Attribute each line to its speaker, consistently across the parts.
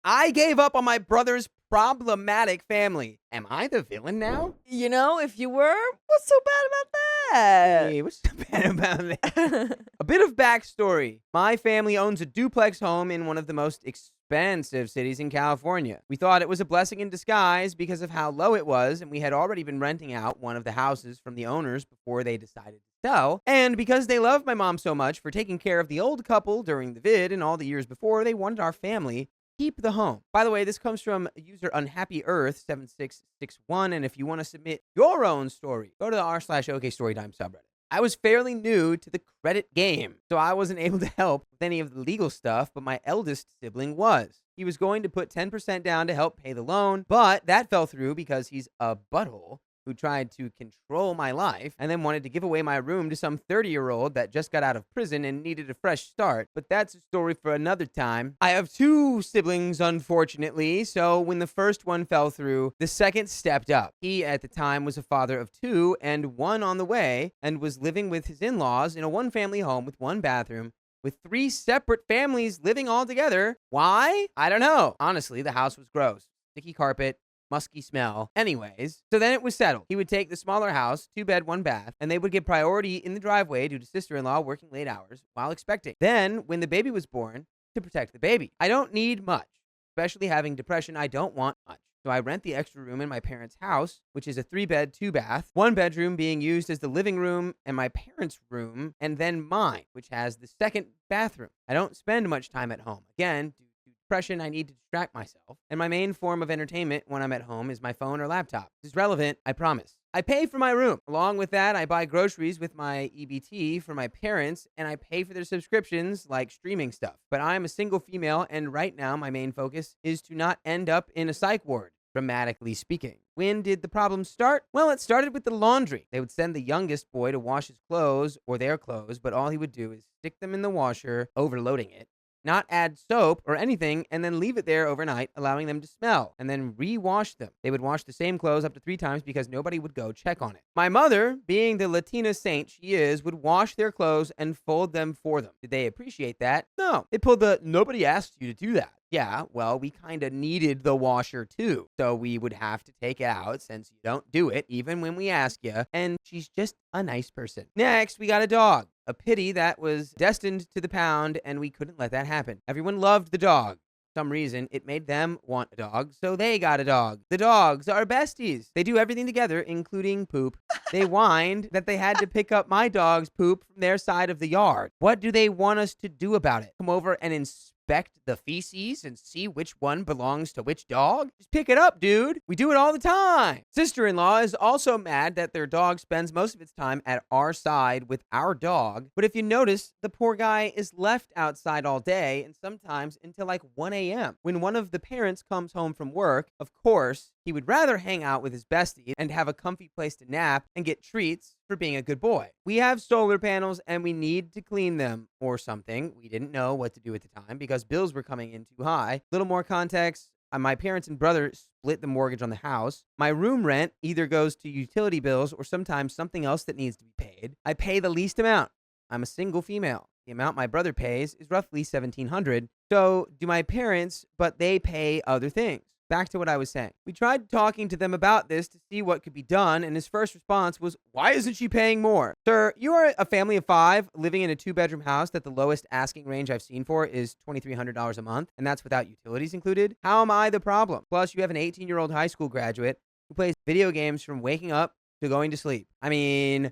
Speaker 1: I gave up on my brother's problematic family. Am I the villain now?
Speaker 2: If you were, what's so bad about that?
Speaker 1: Hey, what's so bad about that? A bit of backstory. My family owns a duplex home in one of the most expensive cities in California. We thought it was a blessing in disguise because of how low it was, and we had already been renting out one of the houses from the owners before they decided to sell. And because they loved my mom so much for taking care of the old couple during the vid and all the years before, they wanted our family keep the home. By the way, this comes from user Unhappy Earth 7661, and if you want to submit your own story, go to the r/OK Storytime subreddit. I was fairly new to the credit game, so I wasn't able to help with any of the legal stuff, but my eldest sibling was. He was going to put 10% down to help pay the loan, but that fell through because he's a butthole who tried to control my life and then wanted to give away my room to some 30-year-old that just got out of prison and needed a fresh start. But that's a story for another time. I have two siblings, unfortunately, so when the first one fell through, the second stepped up. He, at the time, was a father of two and one on the way and was living with his in-laws in a one-family home with one bathroom with three separate families living all together. Why? I don't know. Honestly, the house was gross. Sticky carpet, musky smell. Anyways, so then it was settled. He would take the smaller house, 2-bed, 1-bath, and they would get priority in the driveway due to sister-in-law working late hours while expecting. Then, when the baby was born, to protect the baby. I don't need much. Especially having depression, I don't want much. So I rent the extra room in my parents' house, which is a 3-bed, 2-bath, one bedroom being used as the living room and my parents' room, and then mine, which has the second bathroom. I don't spend much time at home. Again, due to depression, I need to distract myself, and my main form of entertainment when I'm at home is my phone or laptop. This is relevant, I promise. I pay for my room. Along with that, I buy groceries with my EBT for my parents, and I pay for their subscriptions like streaming stuff. But I'm a single female, and right now my main focus is to not end up in a psych ward, dramatically speaking. When did the problem start? Well, it started with the laundry. They would send the youngest boy to wash his clothes or their clothes, but all he would do is stick them in the washer, overloading it, not add soap or anything, and then leave it there overnight, allowing them to smell, and then re-wash them. They would wash the same clothes up to 3 times because nobody would go check on it. My mother, being the Latina saint she is, would wash their clothes and fold them for them. Did they appreciate that? No. They pulled the nobody asked you to do that. Yeah, well, we kind of needed the washer too, so we would have to take it out since you don't do it even when we ask you, and she's just a nice person. Next, we got a dog. A pity that was destined to the pound, and we couldn't let that happen. Everyone loved the dog. For some reason, it made them want a dog, so they got a dog. The dogs are besties. They do everything together, including poop. They whined that they had to pick up my dog's poop from their side of the yard. What do they want us to do about it? Come over and inspect the feces and see which one belongs to which dog? Just pick it up, dude. We do it all the time. Sister-in-law is also mad that their dog spends most of its time at our side with our dog. But if you notice, the poor guy is left outside all day and sometimes until like 1 a.m. When one of the parents comes home from work, of course, he would rather hang out with his bestie and have a comfy place to nap and get treats for being a good boy. We have solar panels and we need to clean them or something. We didn't know what to do at the time because bills were coming in too high. Little more context. My parents and brother split the mortgage on the house. My room rent either goes to utility bills or sometimes something else that needs to be paid. I pay the least amount. I'm a single female. The amount my brother pays is roughly $1,700. So do my parents, but they pay other things. Back to what I was saying. We tried talking to them about this to see what could be done, and his first response was, "Why isn't she paying more?" Sir, you are a family of 5 living in a 2-bedroom house that the lowest asking range I've seen for is $2,300 a month, and that's without utilities included. How am I the problem? Plus, you have an 18-year-old high school graduate who plays video games from waking up to going to sleep. I mean,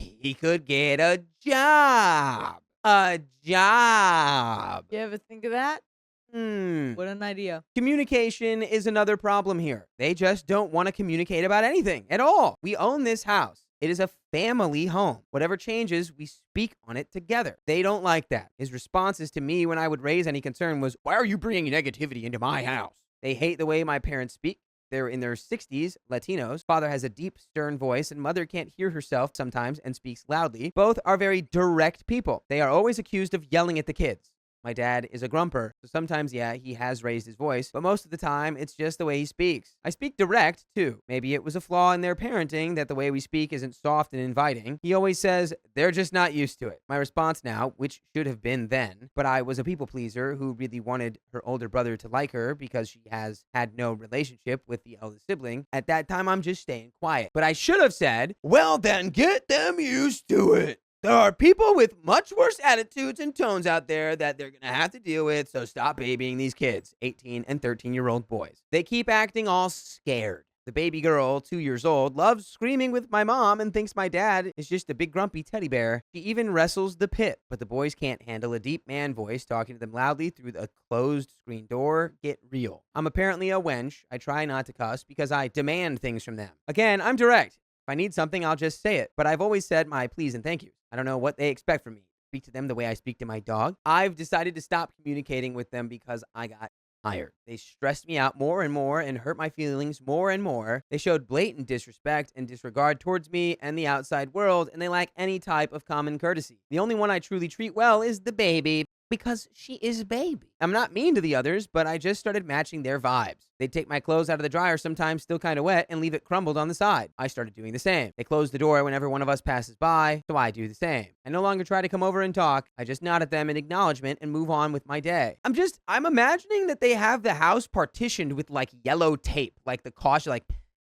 Speaker 1: he could get a job. A job.
Speaker 2: You ever think of that? What an idea.
Speaker 1: Communication is another problem here. They just don't want to communicate about anything at all. We own this house. It is a family home. Whatever changes, we speak on it together. They don't like that. His responses to me when I would raise any concern was, "Why are you bringing negativity into my house?" They hate the way my parents speak. They're in their 60s, Latinos. Father has a deep, stern voice, and mother can't hear herself sometimes and speaks loudly. Both are very direct people. They are always accused of yelling at the kids. My dad is a grumper, so sometimes, yeah, he has raised his voice, but most of the time, it's just the way he speaks. I speak direct, too. Maybe it was a flaw in their parenting that the way we speak isn't soft and inviting. He always says, they're just not used to it. My response now, which should have been then, but I was a people pleaser who really wanted her older brother to like her because she has had no relationship with the eldest sibling. At that time, I'm just staying quiet. But I should have said, well, then get them used to it. There are people with much worse attitudes and tones out there that they're going to have to deal with, so stop babying these kids, 18 and 13-year-old boys. They keep acting all scared. The baby girl, 2 years old, loves screaming with my mom and thinks my dad is just a big grumpy teddy bear. She even wrestles the pit, but the boys can't handle a deep man voice talking to them loudly through the closed screen door. Get real. I'm apparently a wench. I try not to cuss because I demand things from them. Again, I'm direct. If I need something, I'll just say it. But I've always said my please and thank yous. I don't know what they expect from me. Speak to them the way I speak to my dog. I've decided to stop communicating with them because I got tired. They stressed me out more and more and hurt my feelings more and more. They showed blatant disrespect and disregard towards me and the outside world, and they lack any type of common courtesy. The only one I truly treat well is the baby, because she is baby. I'm not mean to the others, but I just started matching their vibes. They'd take my clothes out of the dryer, sometimes still kind of wet, and leave it crumbled on the side. I started doing the same. They close the door whenever one of us passes by, so I do the same. I no longer try to come over and talk. I just nod at them in acknowledgement and move on with my day. I'm imagining that they have the house partitioned with like yellow tape, like the caution,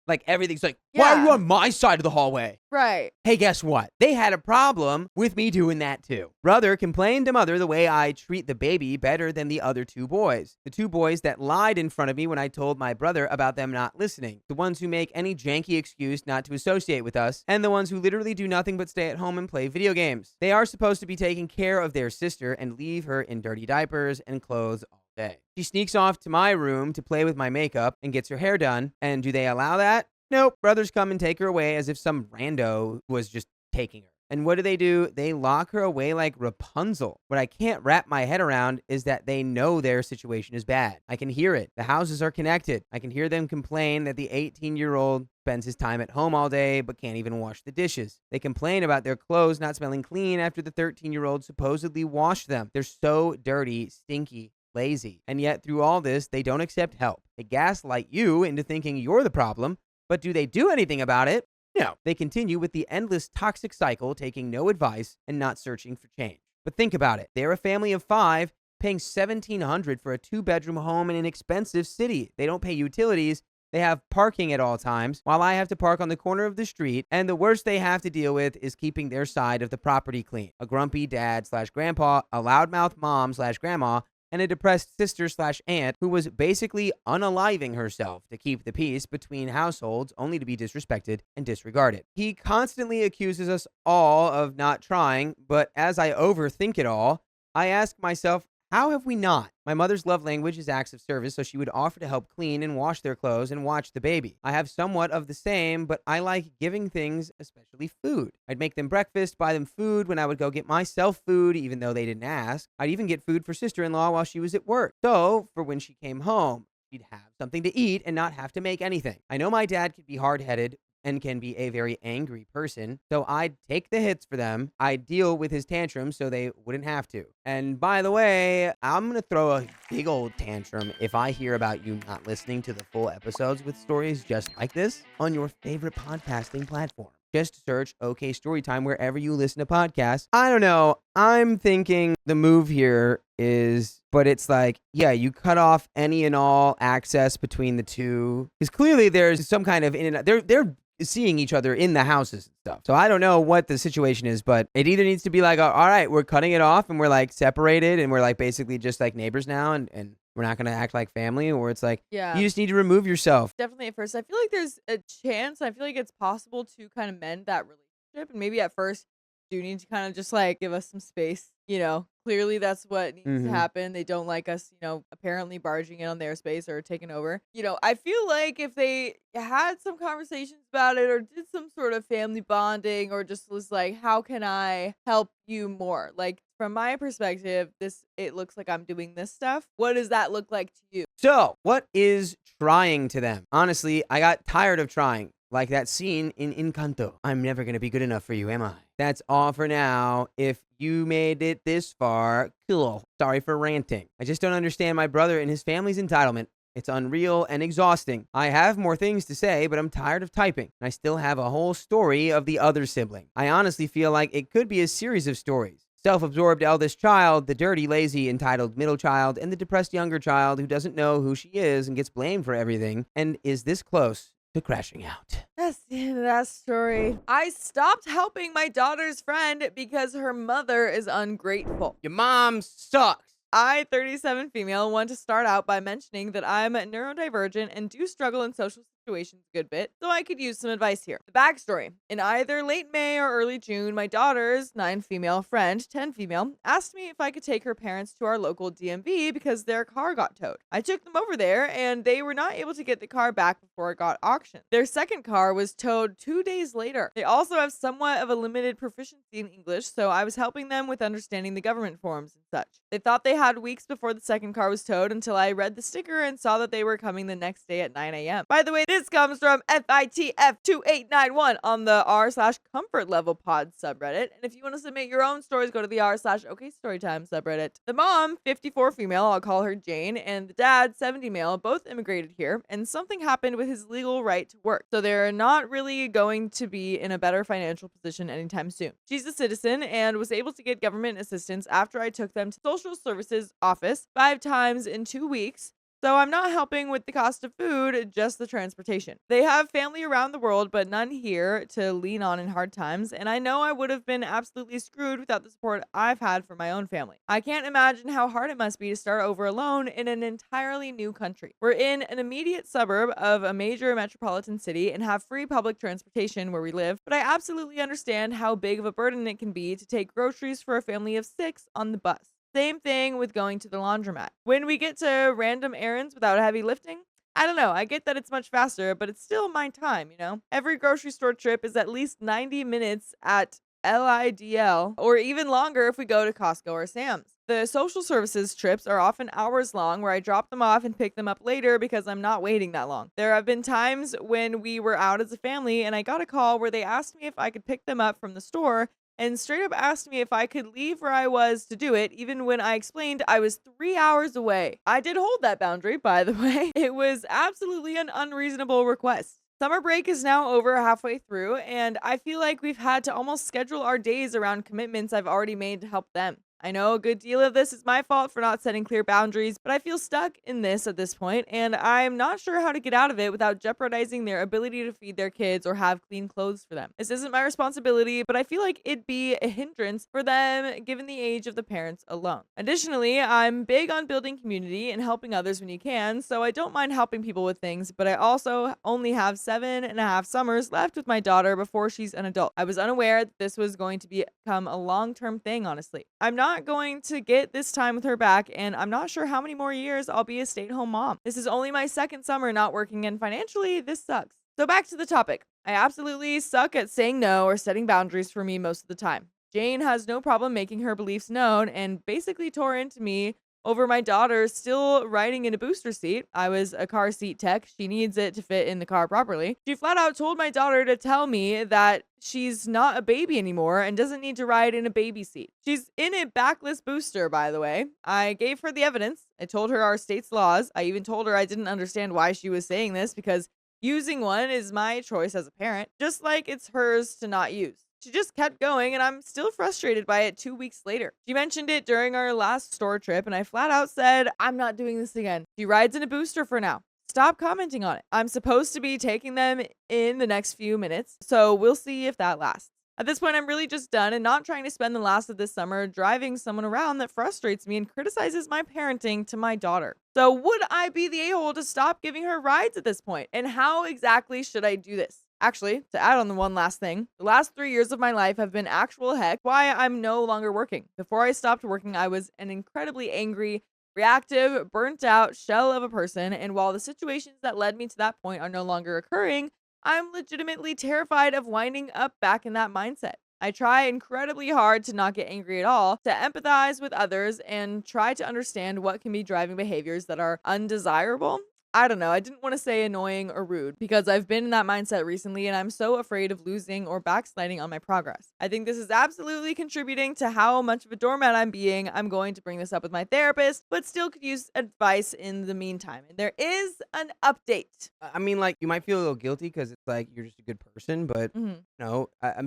Speaker 1: like everything's like, why are you on my side of the hallway?
Speaker 2: Right.
Speaker 1: Hey, guess what? They had a problem with me doing that too. Brother complained to mother the way I treat the baby better than the other two boys. The two boys that lied in front of me when I told my brother about them not listening. The ones who make any janky excuse not to associate with us. And the ones who literally do nothing but stay at home and play video games. They are supposed to be taking care of their sister and leave her in dirty diapers and clothes all day. She sneaks off to my room to play with my makeup and gets her hair done. And do they allow that? Nope. Brothers come and take her away as if some rando was just taking her. And what do? They lock her away like Rapunzel. What I can't wrap my head around is that they know their situation is bad. I can hear it. The houses are connected. I can hear them complain that the 18-year-old spends his time at home all day but can't even wash the dishes. They complain about their clothes not smelling clean after the 13-year-old supposedly washed them. They're so dirty, stinky, lazy. And yet through all this, they don't accept help. They gaslight you into thinking you're the problem. But do they do anything about it? No. They continue with the endless toxic cycle, taking no advice and not searching for change. But think about it. They're a family of 5 paying $1,700 for a 2-bedroom home in an expensive city. They don't pay utilities. They have parking at all times, while I have to park on the corner of the street. And the worst they have to deal with is keeping their side of the property clean. A grumpy dad/grandpa, a loudmouth mom/grandma, and a depressed sister/aunt who was basically unaliving herself to keep the peace between households, only to be disrespected and disregarded. He constantly accuses us all of not trying, but as I overthink it all, I ask myself, how have we not? My mother's love language is acts of service, so she would offer to help clean and wash their clothes and watch the baby. I have somewhat of the same, but I like giving things, especially food. I'd make them breakfast, buy them food when I would go get myself food, even though they didn't ask. I'd even get food for sister-in-law while she was at work. So, for when she came home, she'd have something to eat and not have to make anything. I know my dad could be hard-headed and can be a very angry person, so I'd take the hits for them. I'd deal with his tantrums so they wouldn't have to. And by the way, I'm going to throw a big old tantrum if I hear about you not listening to the full episodes with stories just like this on your favorite podcasting platform. Just search OK Storytime wherever you listen to podcasts. I don't know. I'm thinking the move here is, but it's like, yeah, you cut off any and all access between the two. Because clearly there's some kind of in and out. They're seeing each other in the houses and stuff. So I don't know what the situation is, but it either needs to be like, all right, we're cutting it off and we're like separated and we're like basically just like neighbors now and we're not going to act like family, or it's like, you just need to remove yourself.
Speaker 2: Definitely at first. I feel like there's a chance. I feel like it's possible to kind of mend that relationship. And maybe at first do need to kind of just like give us some space. You know, clearly that's what needs to happen. They don't like us, you know, apparently barging in on their space or taking over. You know, I feel like if they had some conversations about it or did some sort of family bonding or just was like, how can I help you more? Like, from my perspective, it looks like I'm doing this stuff. What does that look like to you?
Speaker 1: So, what is trying to them? Honestly, I got tired of trying. Like that scene in Encanto. I'm never going to be good enough for you, am I? That's all for now. If you made it this far, cool. Sorry for ranting. I just don't understand my brother and his family's entitlement. It's unreal and exhausting. I have more things to say, but I'm tired of typing. I still have a whole story of the other sibling. I honestly feel like it could be a series of stories. Self-absorbed eldest child, the dirty, lazy, entitled middle child, and the depressed younger child who doesn't know who she is and gets blamed for everything, and is this close to crashing out.
Speaker 2: That's the end of that story. I stopped helping my daughter's friend because her mother is ungrateful.
Speaker 1: Your mom sucks.
Speaker 2: I, 37 female, want to start out by mentioning that I'm neurodivergent and do struggle in social situations a good bit, so I could use some advice here. The backstory. In either late May or early June, my daughter's 9 female friend, 10 female, asked me if I could take her parents to our local DMV because their car got towed. I took them over there, and they were not able to get the car back before it got auctioned. Their second car was towed 2 days later. They also have somewhat of a limited proficiency in English, so I was helping them with understanding the government forms and such. They thought they had weeks before the second car was towed until I read the sticker and saw that they were coming the next day at 9 a.m. By the way, this comes from FITF2891 on the r/comfortlevelpod subreddit. And if you want to submit your own stories, go to the r/OKStorytime subreddit. The mom, 54 female, I'll call her Jane, and the dad, 70 male, both immigrated here, and something happened with his legal right to work. So they're not really going to be in a better financial position anytime soon. She's a citizen and was able to get government assistance after I took them to social services office 5 times in 2 weeks. So I'm not helping with the cost of food, just the transportation. They have family around the world, but none here to lean on in hard times, and I know I would have been absolutely screwed without the support I've had from my own family. I can't imagine how hard it must be to start over alone in an entirely new country. We're in an immediate suburb of a major metropolitan city and have free public transportation where we live, but I absolutely understand how big of a burden it can be to take groceries for a family of 6 on the bus. Same thing with going to the laundromat. When we get to random errands without heavy lifting, I don't know. I get that it's much faster, but it's still my time, you know? Every grocery store trip is at least 90 minutes at LIDL, or even longer if we go to Costco or Sam's. The social services trips are often hours long where I drop them off and pick them up later because I'm not waiting that long. There have been times when we were out as a family and I got a call where they asked me if I could pick them up from the store and straight up asked me if I could leave where I was to do it, even when I explained I was 3 hours away. I did hold that boundary, by the way. It was absolutely an unreasonable request. Summer break is now over halfway through, and I feel like we've had to almost schedule our days around commitments I've already made to help them. I know a good deal of this is my fault for not setting clear boundaries, but I feel stuck in this at this point, and I'm not sure how to get out of it without jeopardizing their ability to feed their kids or have clean clothes for them. This isn't my responsibility, but I feel like it'd be a hindrance for them given the age of the parents alone. Additionally, I'm big on building community and helping others when you can, so I don't mind helping people with things, but I also only have 7.5 summers left with my daughter before she's an adult. I was unaware that this was going to become a long-term thing, honestly. I'm not going to get this time with her back, and I'm not sure how many more years I'll be a stay-at-home mom. This is only my second summer not working, and financially, this sucks. So back to the topic. I absolutely suck at saying no or setting boundaries for me most of the time. Jane has no problem making her beliefs known and basically tore into me over my daughter still riding in a booster seat. I was a car seat tech. She needs it to fit in the car properly. She flat out told my daughter to tell me that she's not a baby anymore and doesn't need to ride in a baby seat. She's in a backless booster, by the way. I gave her the evidence. I told her our state's laws. I even told her I didn't understand why she was saying this because using one is my choice as a parent, just like it's hers to not use. She just kept going, and I'm still frustrated by it 2 weeks later. She mentioned it during our last store trip, and I flat out said, I'm not doing this again. She rides in a booster for now. Stop commenting on it. I'm supposed to be taking them in the next few minutes, so we'll see if that lasts. At this point, I'm really just done and not trying to spend the last of this summer driving someone around that frustrates me and criticizes my parenting to my daughter. So would I be the a-hole to stop giving her rides at this point? And how exactly should I do this? Actually, to add on the one last thing, the last 3 years of my life have been actual heck why I'm no longer working. Before I stopped working, I was an incredibly angry, reactive, burnt out shell of a person, and while the situations that led me to that point are no longer occurring, I'm legitimately terrified of winding up back in that mindset. I try incredibly hard to not get angry at all, to empathize with others, and try to understand what can be driving behaviors that are undesirable. I don't know. I didn't want to say annoying or rude because I've been in that mindset recently and I'm so afraid of losing or backsliding on my progress. I think this is absolutely contributing to how much of a doormat I'm being. I'm going to bring this up with my therapist, but still could use advice in the meantime. And there is an update.
Speaker 1: I mean, like, you might feel a little guilty because it's like you're just a good person, but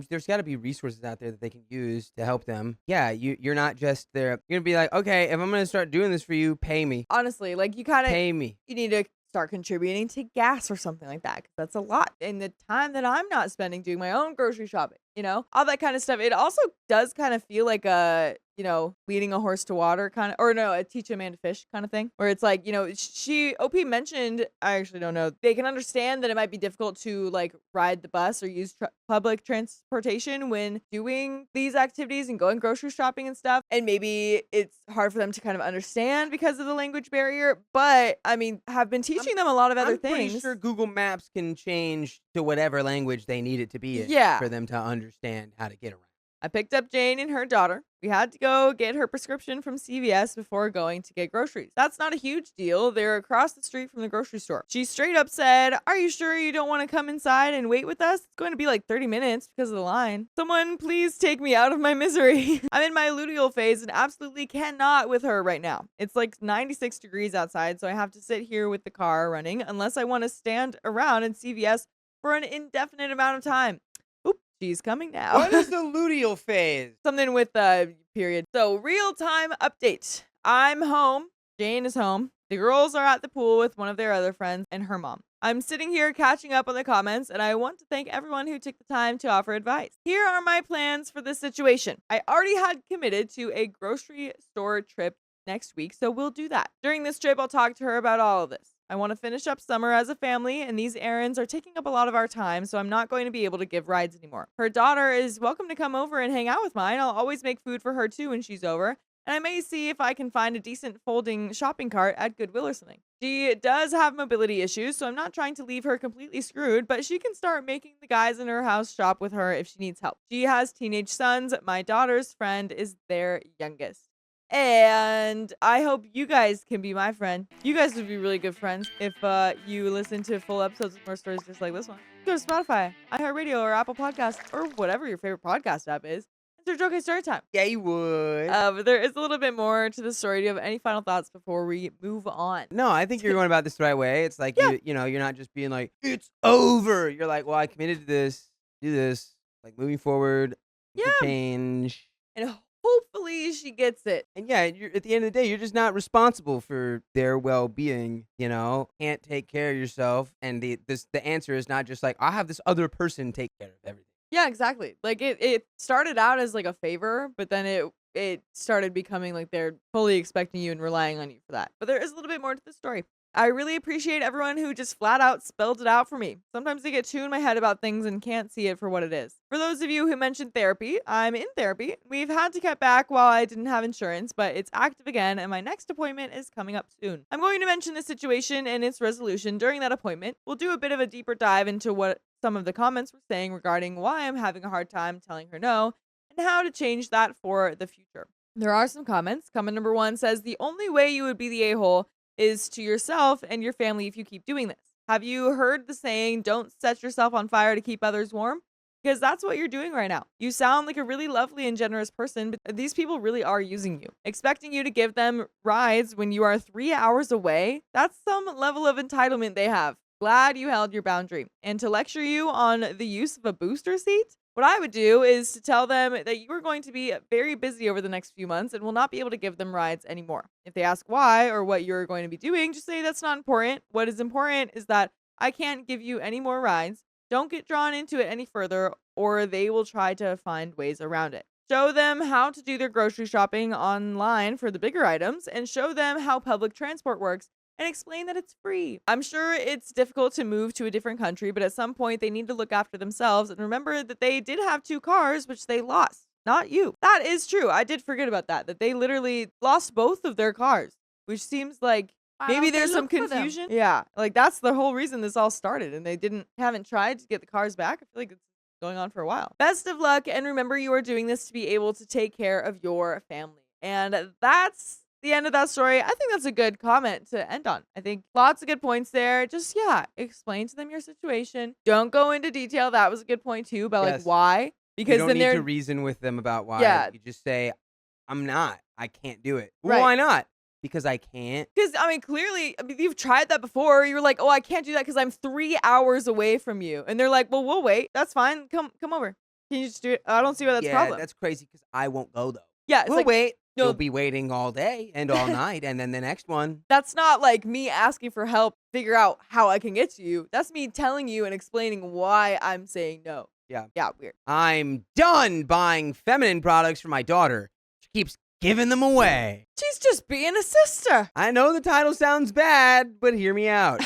Speaker 1: there's got to be resources out there that they can use to help them. Yeah, you're not just there. You're gonna be like, okay, if I'm gonna start doing this for you, pay me.
Speaker 2: Honestly, like you kind of
Speaker 1: Pay me.
Speaker 2: you need to start contributing to gas or something like that, 'cause that's a lot in the time that I'm not spending doing my own grocery shopping, all that kind of stuff. It also does kind of feel like a leading a horse to water kind of, or no, a teach a man to fish kind of thing, where it's like, OP mentioned, I actually don't know, they can understand that it might be difficult to like ride the bus or use public transportation when doing these activities and going grocery shopping and stuff. And maybe it's hard for them to kind of understand because of the language barrier. But I mean, have been teaching them a lot of other things.
Speaker 1: I'm pretty sure Google Maps can change to whatever language they need it to be in for them to understand how to get around.
Speaker 2: I picked up Jane and her daughter. We had to go get her prescription from CVS before going to get groceries. That's not a huge deal. They're across the street from the grocery store. She straight up said, "Are you sure you don't want to come inside and wait with us? It's going to be like 30 minutes because of the line. Someone please take me out of my misery." I'm in my luteal phase and absolutely cannot with her right now. It's like 96 degrees outside, so I have to sit here with the car running unless I want to stand around in CVS for an indefinite amount of time. She's coming now.
Speaker 1: What is the luteal phase?
Speaker 2: Something with period. So real-time update. I'm home. Jane is home. The girls are at the pool with one of their other friends and her mom. I'm sitting here catching up on the comments, and I want to thank everyone who took the time to offer advice. Here are my plans for this situation. I already had committed to a grocery store trip next week, so we'll do that. During this trip, I'll talk to her about all of this. I want to finish up summer as a family, and these errands are taking up a lot of our time, so I'm not going to be able to give rides anymore. Her daughter is welcome to come over and hang out with mine. I'll always make food for her too when she's over, and I may see if I can find a decent folding shopping cart at Goodwill or something. She does have mobility issues, so I'm not trying to leave her completely screwed, but she can start making the guys in her house shop with her if she needs help. She has teenage sons. My daughter's friend is their youngest. And I hope you guys can be my friend. You guys would be really good friends if you listen to full episodes of more stories just like this one. Go to Spotify, iHeartRadio, or Apple Podcasts, or whatever your favorite podcast app is. And search OK Storytime.
Speaker 1: Yeah, you would.
Speaker 2: But there is a little bit more to the story. Do you have any final thoughts before we move on?
Speaker 1: No, I think you're going about this the right way. It's like, you're not just being like, it's over. You're like, well, I committed to this, do this, like moving forward, change.
Speaker 2: And hopefully she gets it.
Speaker 1: And you're, at the end of the day, you're just not responsible for their well-being, Can't take care of yourself. And the answer is not just like, I'll have this other person take care of everything.
Speaker 2: Yeah, exactly. Like it started out as like a favor, but then it started becoming like they're fully expecting you and relying on you for that. But there is a little bit more to the story. I really appreciate everyone who just flat out spelled it out for me. Sometimes I get too in my head about things and can't see it for what it is. For those of you who mentioned therapy, I'm in therapy. We've had to cut back while I didn't have insurance, but it's active again, and my next appointment is coming up soon. I'm going to mention the situation and its resolution during that appointment. We'll do a bit of a deeper dive into what some of the comments were saying regarding why I'm having a hard time telling her no, and how to change that for the future. There are some comments. Comment number 1 says, "The only way you would be the a-hole is to yourself and your family if you keep doing this. Have you heard the saying, don't set yourself on fire to keep others warm? Because that's what you're doing right now. You sound like a really lovely and generous person, but these people really are using you. Expecting you to give them rides when you are 3 hours away, that's some level of entitlement they have. Glad you held your boundary. And to lecture you on the use of a booster seat? What I would do is to tell them that you are going to be very busy over the next few months and will not be able to give them rides anymore. If they ask why or what you're going to be doing, just say that's not important. What is important is that I can't give you any more rides. Don't get drawn into it any further, or they will try to find ways around it. Show them how to do their grocery shopping online for the bigger items, and show them how public transport works, and explain that it's free. I'm sure it's difficult to move to a different country, but at some point they need to look after themselves and remember that they did have 2 cars, which they lost. Not you. That is true. I did forget about that they literally lost both of their cars, which seems like maybe there's some confusion. Yeah, like that's the whole reason this all started, and they haven't tried to get the cars back. I feel like it's going on for a while. Best of luck, and remember you are doing this to be able to take care of your family. And that's the end of that story, I think that's a good comment to end on. I think lots of good points there. Just, yeah, explain to them your situation. Don't go into detail. That was a good point too about like
Speaker 1: Yes.
Speaker 2: why.
Speaker 1: You
Speaker 2: Because
Speaker 1: don't
Speaker 2: then
Speaker 1: need to
Speaker 2: they're,
Speaker 1: reason with them about why.
Speaker 2: yeah,
Speaker 1: You just say, I'm not. I can't do it. Well,
Speaker 2: right.
Speaker 1: why not? Because I can't.
Speaker 2: Because, I mean, clearly, I mean, you've tried that before. You're like, oh, I can't do that because I'm 3 hours away from you. And they're like, well, we'll wait. That's fine. Come over. Can you just do it? I don't see why that's a
Speaker 1: Yeah,
Speaker 2: problem.
Speaker 1: that's crazy because I won't go, though.
Speaker 2: Yeah, it's
Speaker 1: We'll
Speaker 2: like,
Speaker 1: wait. You'll
Speaker 2: no,
Speaker 1: be waiting all day and all night, and then the next one.
Speaker 2: that's not like me asking for help, figure out how I can get to you. That's me telling you and explaining why I'm saying no.
Speaker 1: Yeah.
Speaker 2: Yeah, weird.
Speaker 1: I'm done buying feminine products for my daughter. She keeps giving them away.
Speaker 2: She's just being a sister.
Speaker 1: I know the title sounds bad, but hear me out.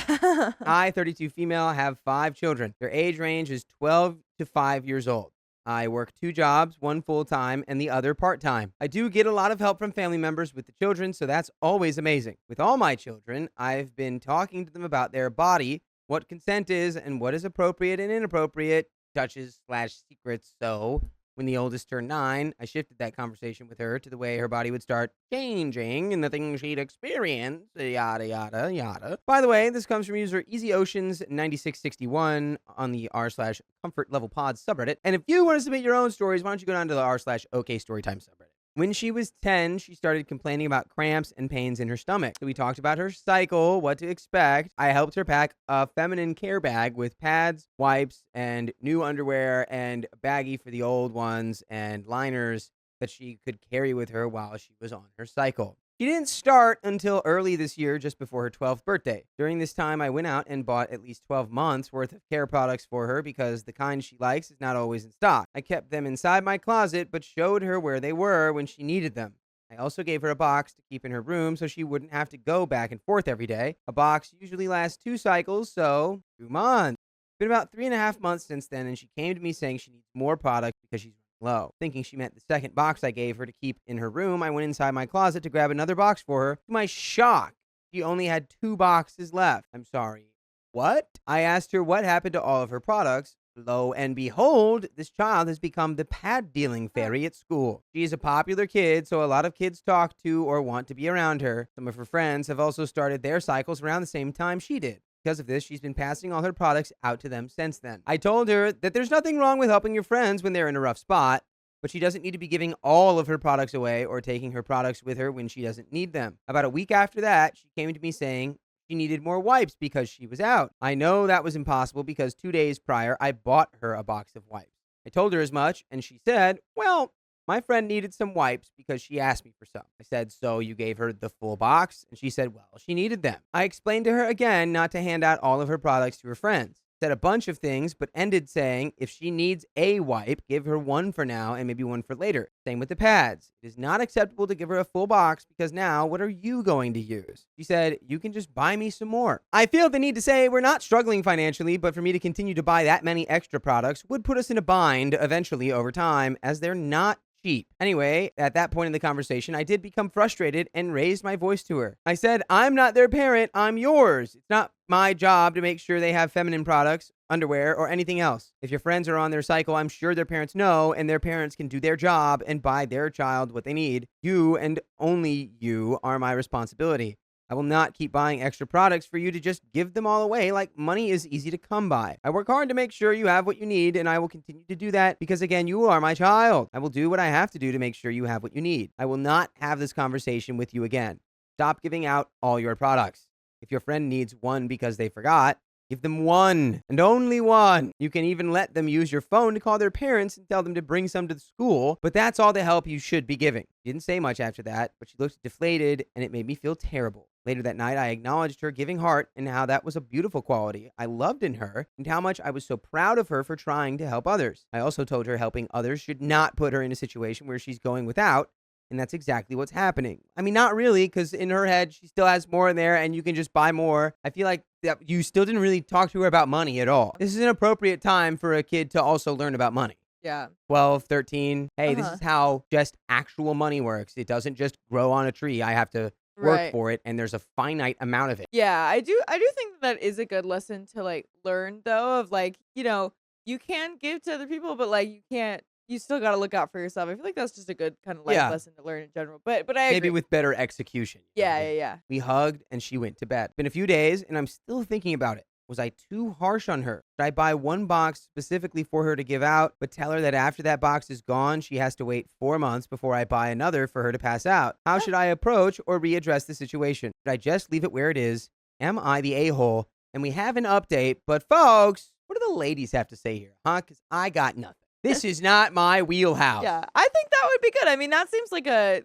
Speaker 1: I, 32 female, have 5 children. Their age range is 12 to 5 years old. I work 2 jobs, one full-time and the other part-time. I do get a lot of help from family members with the children, so that's always amazing. With all my children, I've been talking to them about their body, what consent is, and what is appropriate and inappropriate, touches/secrets. So when the oldest turned 9, I shifted that conversation with her to the way her body would start changing and the things she'd experience, yada, yada, yada. By the way, this comes from user EasyOceans9661 on the r/comfortlevelpod subreddit. And if you want to submit your own stories, why don't you go down to the r/OKStorytime subreddit. When she was 10, she started complaining about cramps and pains in her stomach. So we talked about her cycle, what to expect. I helped her pack a feminine care bag with pads, wipes, and new underwear, and a baggie for the old ones, and liners that she could carry with her while she was on her cycle. She didn't start until early this year, just before her 12th birthday. During this time, I went out and bought at least 12 months worth of care products for her because the kind she likes is not always in stock. I kept them inside my closet, but showed her where they were when she needed them. I also gave her a box to keep in her room so she wouldn't have to go back and forth every day. A box usually lasts 2 cycles, so 2 months. It's been about 3.5 months since then, and she came to me saying she needs more products because she's low. Thinking she meant the second box I gave her to keep in her room, I went inside my closet to grab another box for her. To my shock, she only had 2 boxes left. I'm sorry. What? I asked her what happened to all of her products. Lo and behold, this child has become the pad dealing fairy at school. She is a popular kid, so a lot of kids talk to or want to be around her. Some of her friends have also started their cycles around the same time she did. Because of this, she's been passing all her products out to them since then. I told her that there's nothing wrong with helping your friends when they're in a rough spot, but she doesn't need to be giving all of her products away or taking her products with her when she doesn't need them. About a week after that, she came to me saying she needed more wipes because she was out. I know that was impossible because 2 days prior, I bought her a box of wipes. I told her as much, and she said, well, my friend needed some wipes because she asked me for some. I said, so you gave her the full box? And she said, well, she needed them. I explained to her again not to hand out all of her products to her friends. Said a bunch of things, but ended saying if she needs a wipe, give her one for now and maybe one for later. Same with the pads. It is not acceptable to give her a full box because now what are you going to use? She said, you can just buy me some more. I feel the need to say we're not struggling financially, but for me to continue to buy that many extra products would put us in a bind eventually over time as they're not cheap. Anyway, at that point in the conversation, I did become frustrated and raised my voice to her. I said, I'm not their parent, I'm yours. It's not my job to make sure they have feminine products, underwear, or anything else. If your friends are on their cycle, I'm sure their parents know, and their parents can do their job and buy their child what they need. You and only you are my responsibility. I will not keep buying extra products for you to just give them all away like money is easy to come by. I work hard to make sure you have what you need, and I will continue to do that because, again, you are my child. I will do what I have to do to make sure you have what you need. I will not have this conversation with you again. Stop giving out all your products. If your friend needs one because they forgot, give them one and only one. You can even let them use your phone to call their parents and tell them to bring some to the school, but that's all the help you should be giving. She didn't say much after that, but she looked deflated and it made me feel terrible. Later that night, I acknowledged her giving heart and how that was a beautiful quality I loved in her and how much I was so proud of her for trying to help others. I also told her helping others should not put her in a situation where she's going without, and that's exactly what's happening. I mean, not really, because in her head, she still has more in there and you can just buy more. I feel like that you still didn't really talk to her about money at all. This is an appropriate time for a kid to also learn about money.
Speaker 2: Yeah.
Speaker 1: 12, 13. Hey, this is how just actual money works. It doesn't just grow on a tree. I have to work for it, and there's a finite amount of it.
Speaker 2: Yeah, I do think that is a good lesson to like learn though of like, you know, you can give to other people, but like you can't you still got to look out for yourself. I feel like that's just a good kind of life
Speaker 1: Yeah.
Speaker 2: lesson to learn in general. But I
Speaker 1: Maybe
Speaker 2: agree.
Speaker 1: with better execution.
Speaker 2: Yeah.
Speaker 1: We hugged and she went to bed. Been a few days and I'm still thinking about it. Was I too harsh on her? Should I buy one box specifically for her to give out, but tell her that after that box is gone, she has to wait 4 months before I buy another for her to pass out? How should I approach or readdress the situation? Should I just leave it where it is? Am I the a-hole? And we have an update, but folks, what do the ladies have to say here, huh? Because I got nothing. This is not my wheelhouse.
Speaker 2: Yeah, I think that would be good. I mean, that seems like a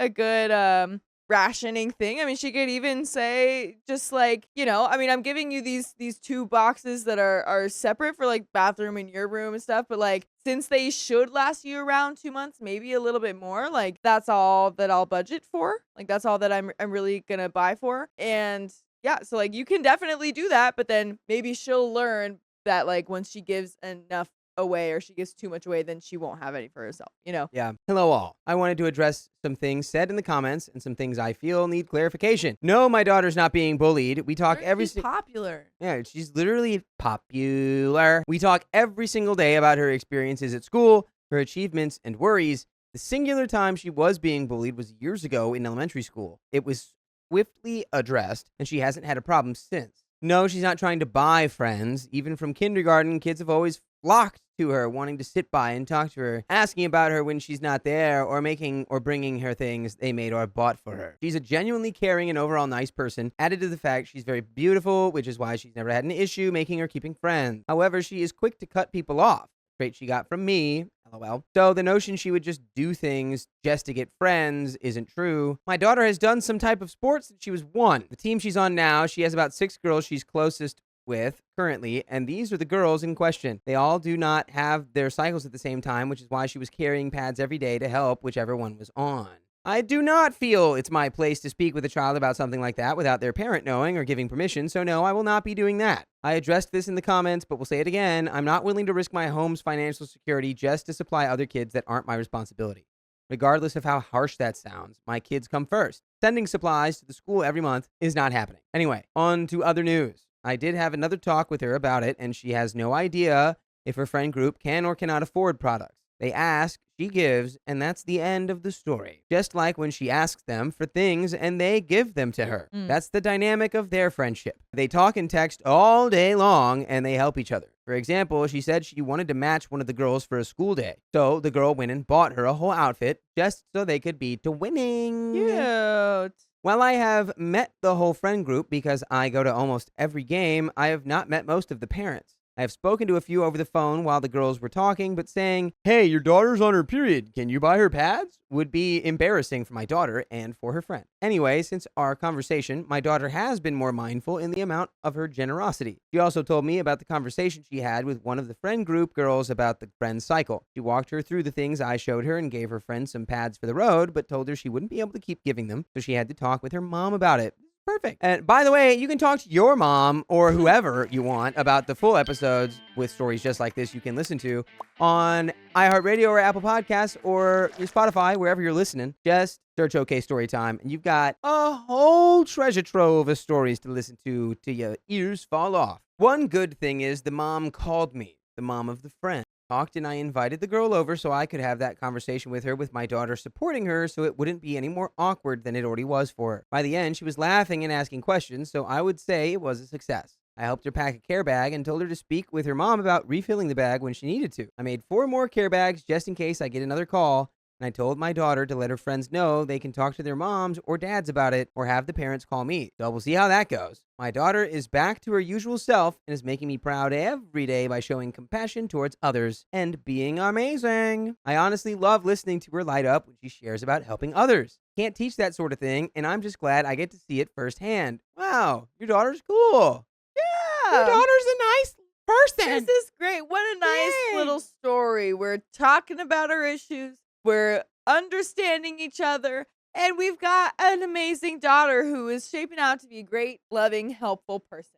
Speaker 2: good rationing thing. I mean, she could even say just like, I mean, I'm giving you these 2 boxes that are separate for like bathroom and your room and stuff, but like since they should last you around 2 months, maybe a little bit more, like that's all that I'll budget for. Like that's all that I'm really going to buy for. And yeah, so like you can definitely do that, but then maybe she'll learn that like once she gives enough away or she gives too much away, then she won't have any for herself,
Speaker 1: Yeah. Hello, all. I wanted to address some things said in the comments and some things I feel need clarification. No, my daughter's not being bullied. We talk
Speaker 2: She's popular.
Speaker 1: Yeah, she's literally popular. We talk every single day about her experiences at school, her achievements, and worries. The singular time she was being bullied was years ago in elementary school. It was swiftly addressed, and she hasn't had a problem since. No, she's not trying to buy friends. Even from kindergarten, kids have always flocked to her, wanting to sit by and talk to her, asking about her when she's not there, or making or bringing her things they made or bought for her. She's a genuinely caring and overall nice person, added to the fact she's very beautiful, which is why she's never had an issue making or keeping friends. However, she is quick to cut people off. Trait she got from me, LOL. So the notion she would just do things just to get friends isn't true. My daughter has done some type of sports since she was 1. The team she's on now, she has about 6 girls she's closest with currently, and these are the girls in question. They all do not have their cycles at the same time, which is why she was carrying pads every day to help whichever one was on. I do not feel it's my place to speak with a child about something like that without their parent knowing or giving permission, so no, I will not be doing that. I addressed this in the comments, but will say it again. I'm not willing to risk my home's financial security just to supply other kids that aren't my responsibility. Regardless of how harsh that sounds, my kids come first. Sending supplies to the school every month is not happening. Anyway, on to other news. I did have another talk with her about it, and she has no idea if her friend group can or cannot afford products. They ask, she gives, and that's the end of the story. Just like when she asks them for things and they give them to her. That's the dynamic of their friendship. They talk and text all day long and they help each other. For example, she said she wanted to match one of the girls for a school day. So the girl went and bought her a whole outfit just so they could be to winning.
Speaker 2: Cute.
Speaker 1: While I have met the whole friend group because I go to almost every game, I have not met most of the parents. I have spoken to a few over the phone while the girls were talking, but saying, hey, your daughter's on her period, can you buy her pads? Would be embarrassing for my daughter and for her friend. Anyway, since our conversation, my daughter has been more mindful in the amount of her generosity. She also told me about the conversation she had with one of the friend group girls about the friend cycle. She walked her through the things I showed her and gave her friend some pads for the road, but told her she wouldn't be able to keep giving them, so she had to talk with her mom about it. Perfect. And by the way, you can talk to your mom or whoever you want about the full episodes with stories just like this you can listen to on iHeartRadio or Apple Podcasts or Spotify, wherever you're listening. Just search OK Storytime, and you've got a whole treasure trove of stories to listen to till your ears fall off. One good thing is the mom called me, the mom of the friend. Talked, and I invited the girl over so I could have that conversation with her with my daughter supporting her so it wouldn't be any more awkward than it already was for her. By the end, she was laughing and asking questions, so I would say it was a success. I helped her pack a care bag and told her to speak with her mom about refilling the bag when she needed to. I made 4 more care bags just in case I get another call, and I told my daughter to let her friends know they can talk to their moms or dads about it or have the parents call me. So we'll see how that goes. My daughter is back to her usual self and is making me proud every day by showing compassion towards others and being amazing. I honestly love listening to her light up when she shares about helping others. Can't teach that sort of thing, and I'm just glad I get to see it firsthand. Wow, your daughter's cool.
Speaker 2: Yeah.
Speaker 1: Your daughter's a nice person.
Speaker 2: This is great. What a nice little story. We're talking about our issues. We're understanding each other. And we've got an amazing daughter who is shaping out to be a great, loving, helpful person.